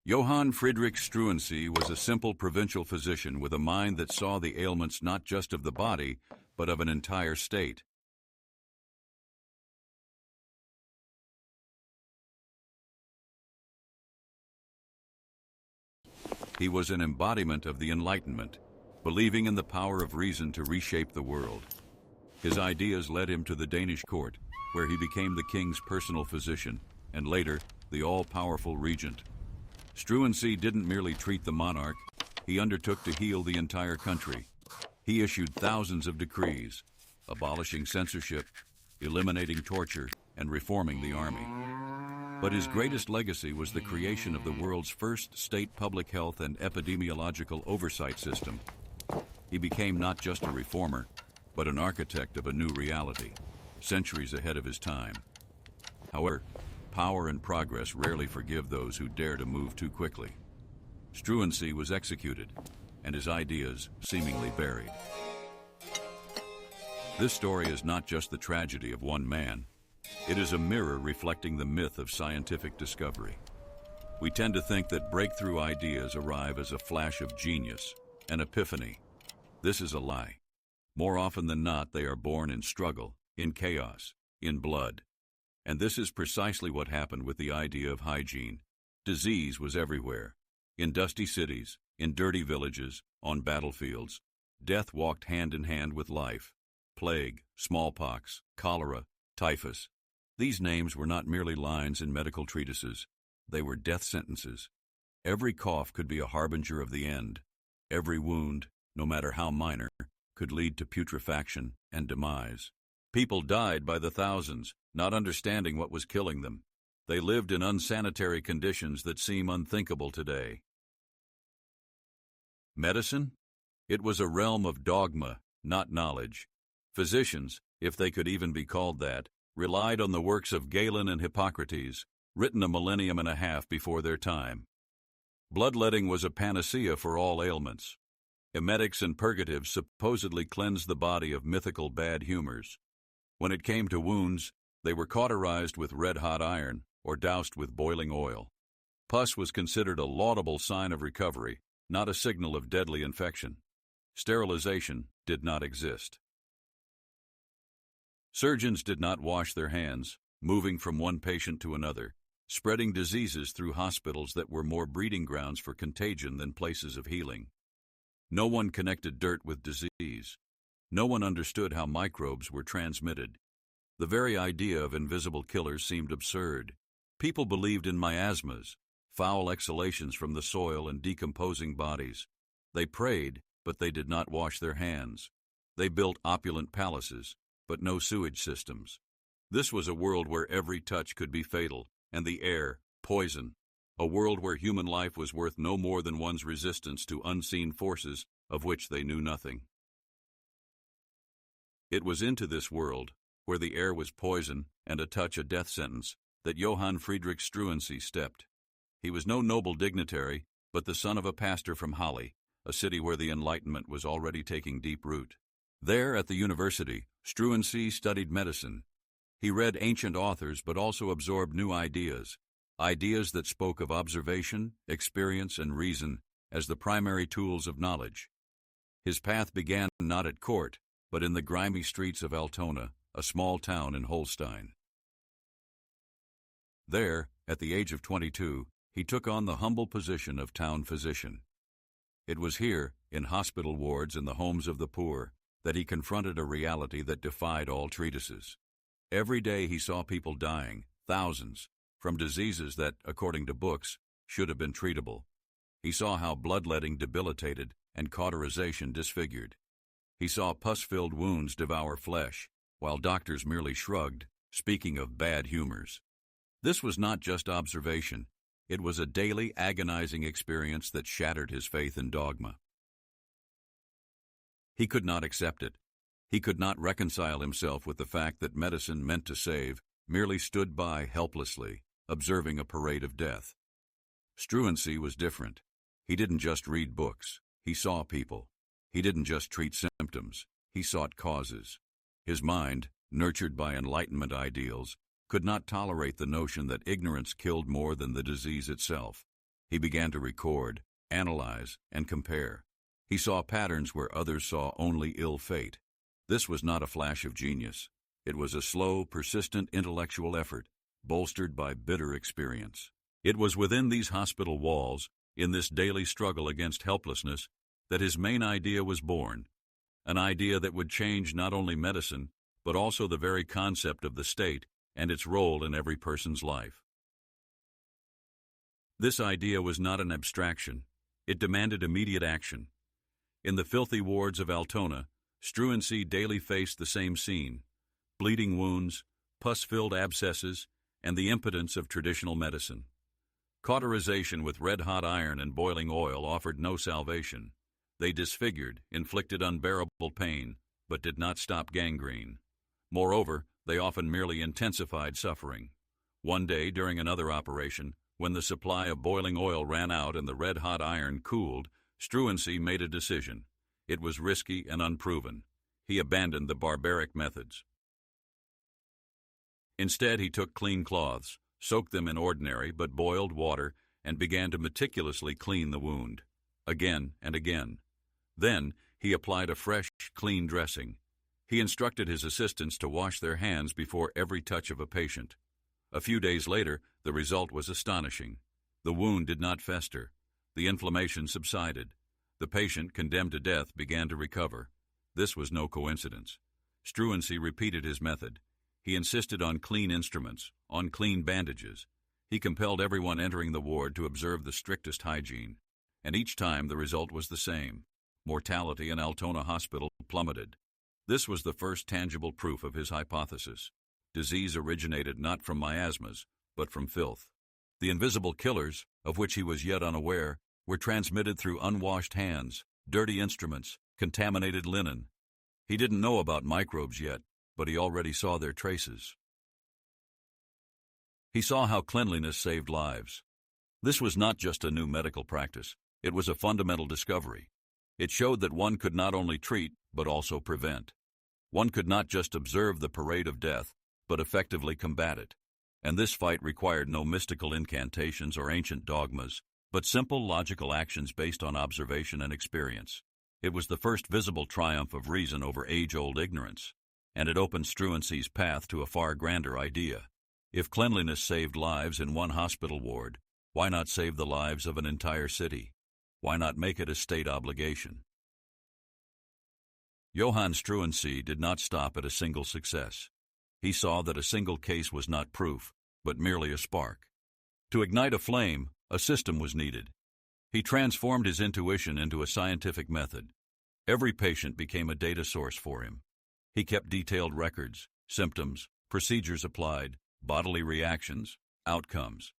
Johann Friedrich Struensee was a simple provincial physician with a mind that saw the ailments not just of the body, but of an entire state. He was an embodiment of the Enlightenment, believing in the power of reason to reshape the world. His ideas led him to the Danish court, where he became the king's personal physician, and later, the all-powerful regent. Struensee didn't merely treat the monarch, he undertook to heal the entire country. He issued thousands of decrees, abolishing censorship, eliminating torture, and reforming the army. But his greatest legacy was the creation of the world's first state public health and epidemiological oversight system. He became not just a reformer, but an architect of a new reality, centuries ahead of his time. However, power and progress rarely forgive those who dare to move too quickly. Struensee was executed, and his ideas seemingly buried. This story is not just the tragedy of one man. It is a mirror reflecting the myth of scientific discovery. We tend to think that breakthrough ideas arrive as a flash of genius, an epiphany. This is a lie. More often than not, they are born in struggle, in chaos, in blood. And this is precisely what happened with the idea of hygiene. Disease was everywhere. In dusty cities, in dirty villages, on battlefields. Death walked hand in hand with life. Plague, smallpox, cholera, typhus. These names were not merely lines in medical treatises. They were death sentences. Every cough could be a harbinger of the end. Every wound, no matter how minor, could lead to putrefaction and demise. People died by the thousands, not understanding what was killing them. They lived in unsanitary conditions that seem unthinkable today. Medicine? It was a realm of dogma, not knowledge. Physicians, if they could even be called that, relied on the works of Galen and Hippocrates, written a millennium and a half before their time. Bloodletting was a panacea for all ailments. Emetics and purgatives supposedly cleansed the body of mythical bad humors. When it came to wounds, they were cauterized with red-hot iron or doused with boiling oil. Pus was considered a laudable sign of recovery, not a signal of deadly infection. Sterilization did not exist. Surgeons did not wash their hands, moving from one patient to another, spreading diseases through hospitals that were more breeding grounds for contagion than places of healing. No one connected dirt with disease. No one understood how microbes were transmitted. The very idea of invisible killers seemed absurd. People believed in miasmas, foul exhalations from the soil and decomposing bodies. They prayed, but they did not wash their hands. They built opulent palaces, but no sewage systems. This was a world where every touch could be fatal, and the air, poison. A world where human life was worth no more than one's resistance to unseen forces of which they knew nothing. It was into this world, where the air was poison and a touch a death sentence, that Johann Friedrich Struensee stepped. He was no noble dignitary, but the son of a pastor from Halle, a city where the Enlightenment was already taking deep root. There, at the university, Struensee studied medicine. He read ancient authors but also absorbed new ideas that spoke of observation, experience, and reason as the primary tools of knowledge. His path began not at court, but in the grimy streets of Altona, a small town in Holstein. There, at the age of 22, he took on the humble position of town physician. It was here, in hospital wards and the homes of the poor, that he confronted a reality that defied all treatises. Every day he saw people dying, thousands, from diseases that, according to books, should have been treatable. He saw how bloodletting debilitated and cauterization disfigured. He saw pus-filled wounds devour flesh, while doctors merely shrugged, speaking of bad humors. This was not just observation. It was a daily, agonizing experience that shattered his faith in dogma. He could not accept it. He could not reconcile himself with the fact that medicine meant to save merely stood by helplessly, observing a parade of death. Struensee was different. He didn't just read books. He saw people. He didn't just treat symptoms. He sought causes. His mind, nurtured by Enlightenment ideals, could not tolerate the notion that ignorance killed more than the disease itself. He began to record, analyze, and compare. He saw patterns where others saw only ill fate. This was not a flash of genius. It was a slow, persistent intellectual effort, bolstered by bitter experience. It was within these hospital walls, in this daily struggle against helplessness, that his main idea was born, an idea that would change not only medicine, but also the very concept of the state and its role in every person's life. This idea was not an abstraction. It demanded immediate action. In the filthy wards of Altona, Struensee daily faced the same scene: bleeding wounds, pus-filled abscesses, and the impotence of traditional medicine. Cauterization with red-hot iron and boiling oil offered no salvation. They disfigured, inflicted unbearable pain, but did not stop gangrene. Moreover, they often merely intensified suffering. One day, during another operation, when the supply of boiling oil ran out and the red-hot iron cooled, Struensee made a decision. It was risky and unproven. He abandoned the barbaric methods. Instead, he took clean cloths, soaked them in ordinary but boiled water, and began to meticulously clean the wound, again and again. Then, he applied a fresh, clean dressing. He instructed his assistants to wash their hands before every touch of a patient. A few days later, the result was astonishing. The wound did not fester. The inflammation subsided. The patient, condemned to death, began to recover. This was no coincidence. Struensee repeated his method. He insisted on clean instruments, on clean bandages. He compelled everyone entering the ward to observe the strictest hygiene. And each time the result was the same. Mortality in Altona Hospital plummeted. This was the first tangible proof of his hypothesis. Disease originated not from miasmas, but from filth. The invisible killers, of which he was yet unaware, were transmitted through unwashed hands, dirty instruments, contaminated linen. He didn't know about microbes yet, but he already saw their traces. He saw how cleanliness saved lives. This was not just a new medical practice. It was a fundamental discovery. It showed that one could not only treat, but also prevent. One could not just observe the parade of death, but effectively combat it. And this fight required no mystical incantations or ancient dogmas, but simple logical actions based on observation and experience. It was the first visible triumph of reason over age-old ignorance, and it opened Struensee's path to a far grander idea. If cleanliness saved lives in one hospital ward, why not save the lives of an entire city? Why not make it a state obligation? Johann Struensee did not stop at a single success. He saw that a single case was not proof, but merely a spark. To ignite a flame, a system was needed. He transformed his intuition into a scientific method. Every patient became a data source for him. He kept detailed records, symptoms, procedures applied, bodily reactions, outcomes.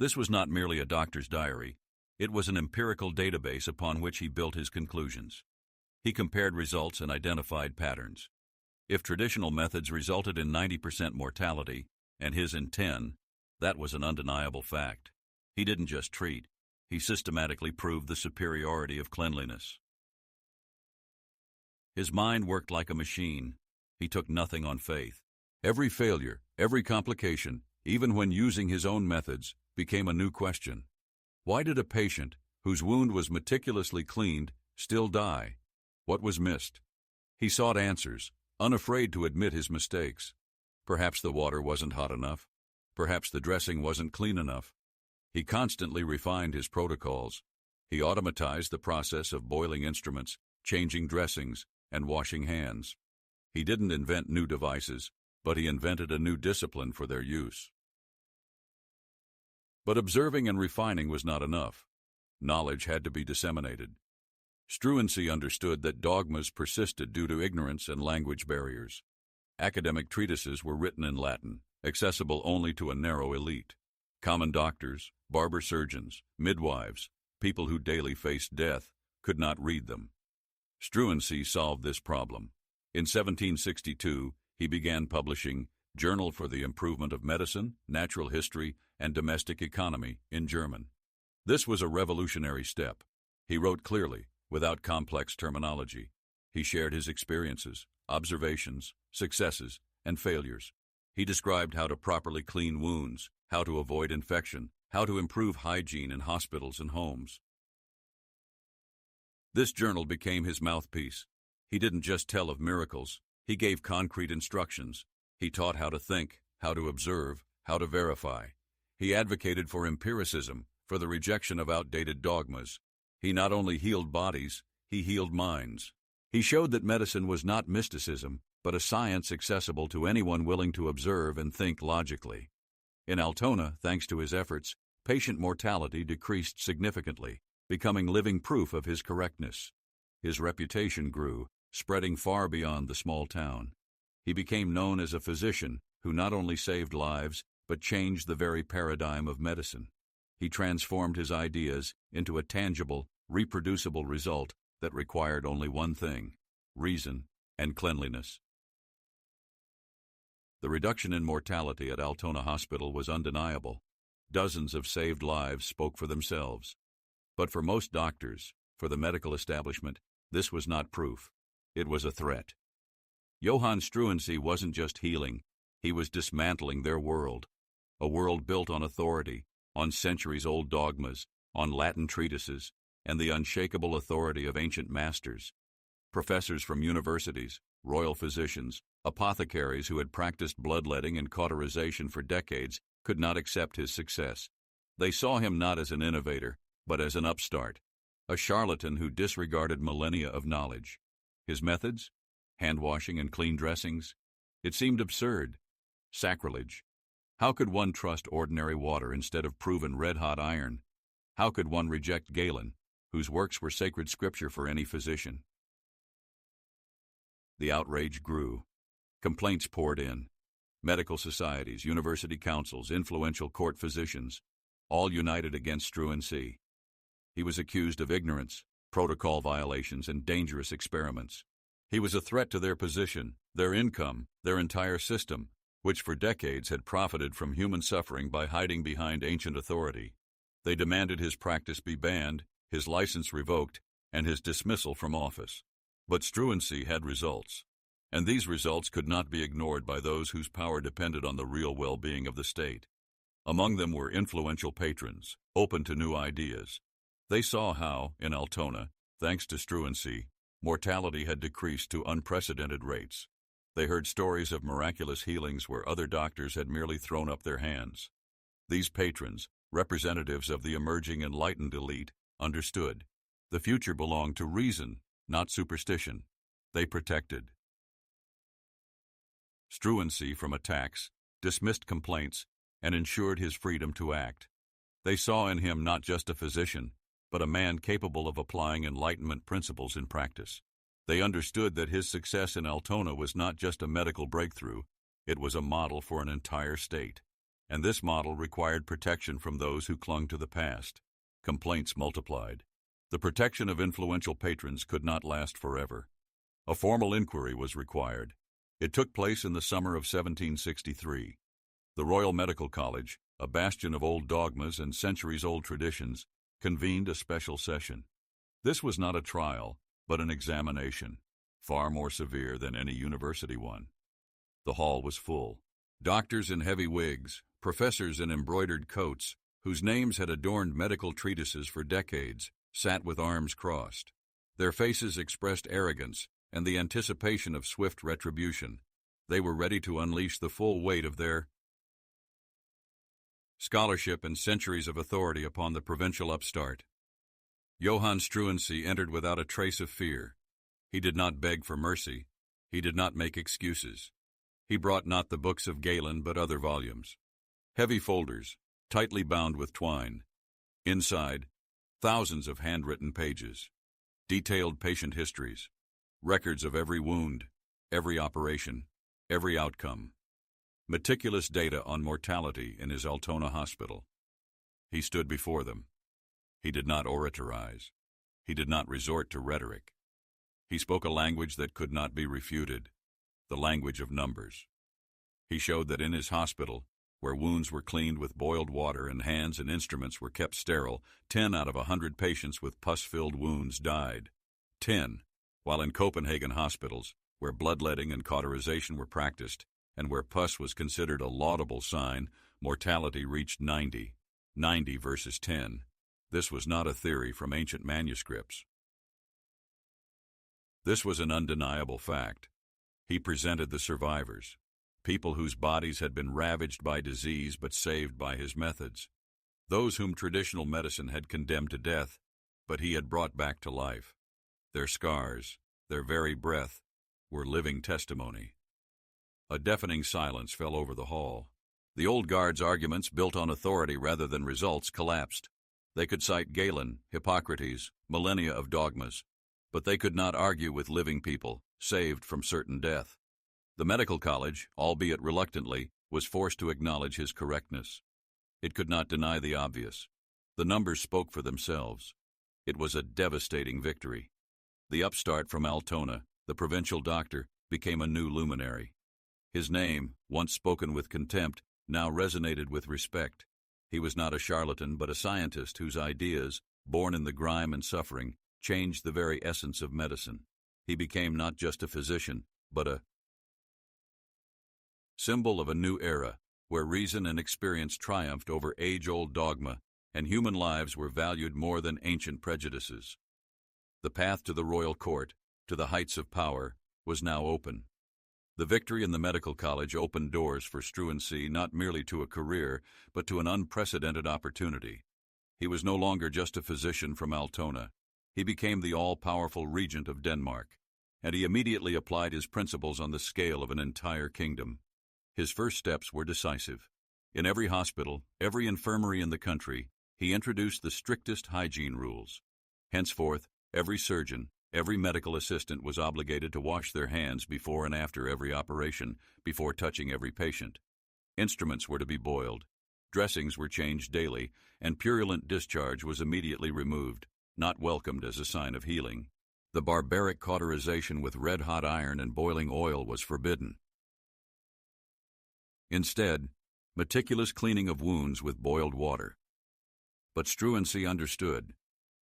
This was not merely a doctor's diary. It was an empirical database upon which he built his conclusions. He compared results and identified patterns. If traditional methods resulted in 90% mortality, and his in 10%, that was an undeniable fact. He didn't just treat. He systematically proved the superiority of cleanliness. His mind worked like a machine. He took nothing on faith. Every failure, every complication, even when using his own methods, became a new question. Why did a patient, whose wound was meticulously cleaned, still die? What was missed? He sought answers, unafraid to admit his mistakes. Perhaps the water wasn't hot enough. Perhaps the dressing wasn't clean enough. He constantly refined his protocols. He automatized the process of boiling instruments, changing dressings, and washing hands. He didn't invent new devices, but he invented a new discipline for their use. But observing and refining was not enough. Knowledge had to be disseminated. Struensee understood that dogmas persisted due to ignorance and language barriers. Academic treatises were written in Latin, accessible only to a narrow elite. Common doctors, barber surgeons, midwives, people who daily faced death, could not read them. Struensee solved this problem. In 1762, he began publishing Journal for the Improvement of Medicine, Natural History, and Domestic Economy in German. This was a revolutionary step. He wrote clearly, without complex terminology. He shared his experiences, observations, successes, and failures. He described how to properly clean wounds, how to avoid infection, How to Improve Hygiene in Hospitals and Homes. This journal became his mouthpiece. He didn't just tell of miracles, he gave concrete instructions. He taught how to think, how to observe, how to verify. He advocated for empiricism, for the rejection of outdated dogmas. He not only healed bodies, he healed minds. He showed that medicine was not mysticism, but a science accessible to anyone willing to observe and think logically. In Altona, thanks to his efforts, patient mortality decreased significantly, becoming living proof of his correctness. His reputation grew, spreading far beyond the small town. He became known as a physician who not only saved lives, but changed the very paradigm of medicine. He transformed his ideas into a tangible, reproducible result that required only one thing: reason and cleanliness. The reduction in mortality at Altona Hospital was undeniable. Dozens of saved lives spoke for themselves. But for most doctors, for the medical establishment, this was not proof. It was a threat. Johann Struensee wasn't just healing, he was dismantling their world. A world built on authority, on centuries-old dogmas, on Latin treatises, and the unshakable authority of ancient masters. Professors from universities, royal physicians, apothecaries who had practiced bloodletting and cauterization for decades could not accept his success. They saw him not as an innovator, but as an upstart, a charlatan who disregarded millennia of knowledge. His methods? Handwashing and clean dressings? It seemed absurd. Sacrilege. How could one trust ordinary water instead of proven red-hot iron? How could one reject Galen, whose works were sacred scripture for any physician? The outrage grew. Complaints poured in. Medical societies, university councils, influential court physicians, all united against Struensee. He was accused of ignorance, protocol violations, and dangerous experiments. He was a threat to their position, their income, their entire system, which for decades had profited from human suffering by hiding behind ancient authority. They demanded his practice be banned, his license revoked, and his dismissal from office. But Struensee had results, and these results could not be ignored by those whose power depended on the real well-being of the state. Among them were influential patrons, open to new ideas. They saw how, in Altona, thanks to Struensee, mortality had decreased to unprecedented rates. They heard stories of miraculous healings where other doctors had merely thrown up their hands. These patrons, representatives of the emerging enlightened elite, understood. The future belonged to reason, not superstition. They protected Struensee from attacks, dismissed complaints, and ensured his freedom to act. They saw in him not just a physician, but a man capable of applying Enlightenment principles in practice. They understood that his success in Altona was not just a medical breakthrough, it was a model for an entire state. And this model required protection from those who clung to the past. Complaints multiplied. The protection of influential patrons could not last forever. A formal inquiry was required. It took place in the summer of 1763. The Royal Medical College, a bastion of old dogmas and centuries-old traditions, convened a special session. This was not a trial, but an examination, far more severe than any university one. The hall was full. Doctors in heavy wigs, professors in embroidered coats, whose names had adorned medical treatises for decades, sat with arms crossed. Their faces expressed arrogance and the anticipation of swift retribution. They were ready to unleash the full weight of their scholarship and centuries of authority upon the provincial upstart. Johann Struensee entered without a trace of fear. He did not beg for mercy. He did not make excuses. He brought not the books of Galen but other volumes. Heavy folders, tightly bound with twine. Inside, thousands of handwritten pages. Detailed patient histories. Records of every wound, every operation, every outcome. Meticulous data on mortality in his Altona Hospital. He stood before them. He did not oratorize. He did not resort to rhetoric. He spoke a language that could not be refuted, the language of numbers. He showed that in his hospital, where wounds were cleaned with boiled water and hands and instruments were kept sterile, 10 out of 100 patients with pus-filled wounds died. 10, while in Copenhagen hospitals, where bloodletting and cauterization were practiced, and where pus was considered a laudable sign, mortality reached 90. 90 verses 10. This was not a theory from ancient manuscripts. This was an undeniable fact. He presented the survivors, people whose bodies had been ravaged by disease but saved by his methods, those whom traditional medicine had condemned to death, but he had brought back to life. Their scars, their very breath, were living testimony. A deafening silence fell over the hall. The old guard's arguments, built on authority rather than results, collapsed. They could cite Galen, Hippocrates, millennia of dogmas, but they could not argue with living people, saved from certain death. The medical college, albeit reluctantly, was forced to acknowledge his correctness. It could not deny the obvious. The numbers spoke for themselves. It was a devastating victory. The upstart from Altona, the provincial doctor, became a new luminary. His name, once spoken with contempt, now resonated with respect. He was not a charlatan, but a scientist whose ideas, born in the grime and suffering, changed the very essence of medicine. He became not just a physician, but a symbol of a new era, where reason and experience triumphed over age-old dogma, and human lives were valued more than ancient prejudices. The path to the royal court, to the heights of power, was now open. The victory in the medical college opened doors for Struensee not merely to a career, but to an unprecedented opportunity. He was no longer just a physician from Altona. He became the all-powerful regent of Denmark, and he immediately applied his principles on the scale of an entire kingdom. His first steps were decisive. In every hospital, every infirmary in the country, he introduced the strictest hygiene rules. Henceforth, every surgeon, every medical assistant was obligated to wash their hands before and after every operation, before touching every patient. Instruments were to be boiled, dressings were changed daily, and purulent discharge was immediately removed, not welcomed as a sign of healing. The barbaric cauterization with red-hot iron and boiling oil was forbidden. Instead, meticulous cleaning of wounds with boiled water. But Struensee understood.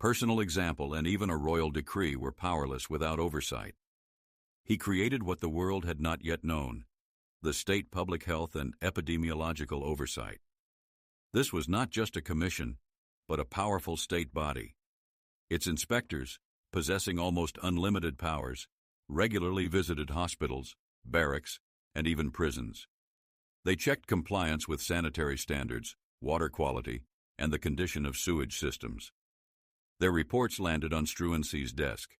Personal example and even a royal decree were powerless without oversight. He created what the world had not yet known, the state public health and epidemiological oversight. This was not just a commission, but a powerful state body. Its inspectors, possessing almost unlimited powers, regularly visited hospitals, barracks, and even prisons. They checked compliance with sanitary standards, water quality, and the condition of sewage systems. Their reports landed on Struensee's desk.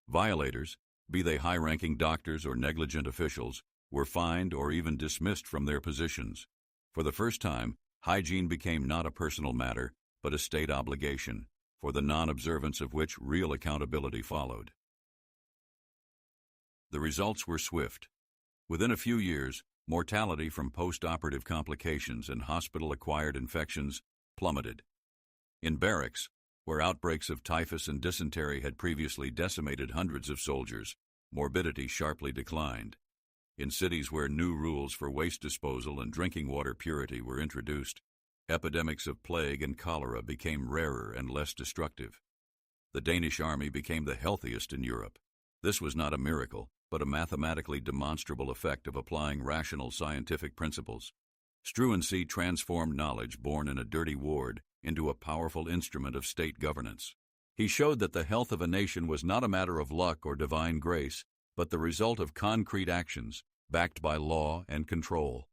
Violators, be they high-ranking doctors or negligent officials, were fined or even dismissed from their positions. For the first time, hygiene became not a personal matter, but a state obligation, for the non-observance of which real accountability followed. The results were swift. Within a few years, mortality from post-operative complications and hospital-acquired infections plummeted. In barracks, where outbreaks of typhus and dysentery had previously decimated hundreds of soldiers, morbidity sharply declined. In cities where new rules for waste disposal and drinking water purity were introduced, epidemics of plague and cholera became rarer and less destructive. The Danish army became the healthiest in Europe. This was not a miracle, but a mathematically demonstrable effect of applying rational scientific principles. Struensee transformed knowledge born in a dirty ward into a powerful instrument of state governance. He showed that the health of a nation was not a matter of luck or divine grace, but the result of concrete actions, backed by law and control.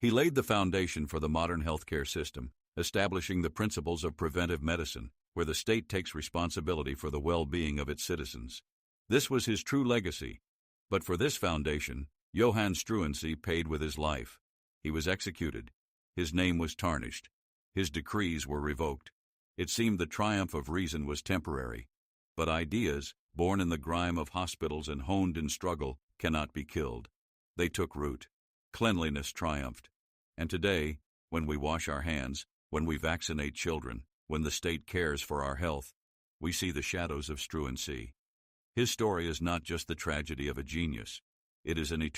He laid the foundation for the modern healthcare system, establishing the principles of preventive medicine, where the state takes responsibility for the well-being of its citizens. This was his true legacy, but for this foundation, Johann Struensee paid with his life. He was executed. His name was tarnished. His decrees were revoked. It seemed the triumph of reason was temporary. But ideas, born in the grime of hospitals and honed in struggle, cannot be killed. They took root. Cleanliness triumphed. And today, when we wash our hands, when we vaccinate children, when the state cares for our health, we see the shadows of Struensee. His story is not just the tragedy of a genius. It is an eternal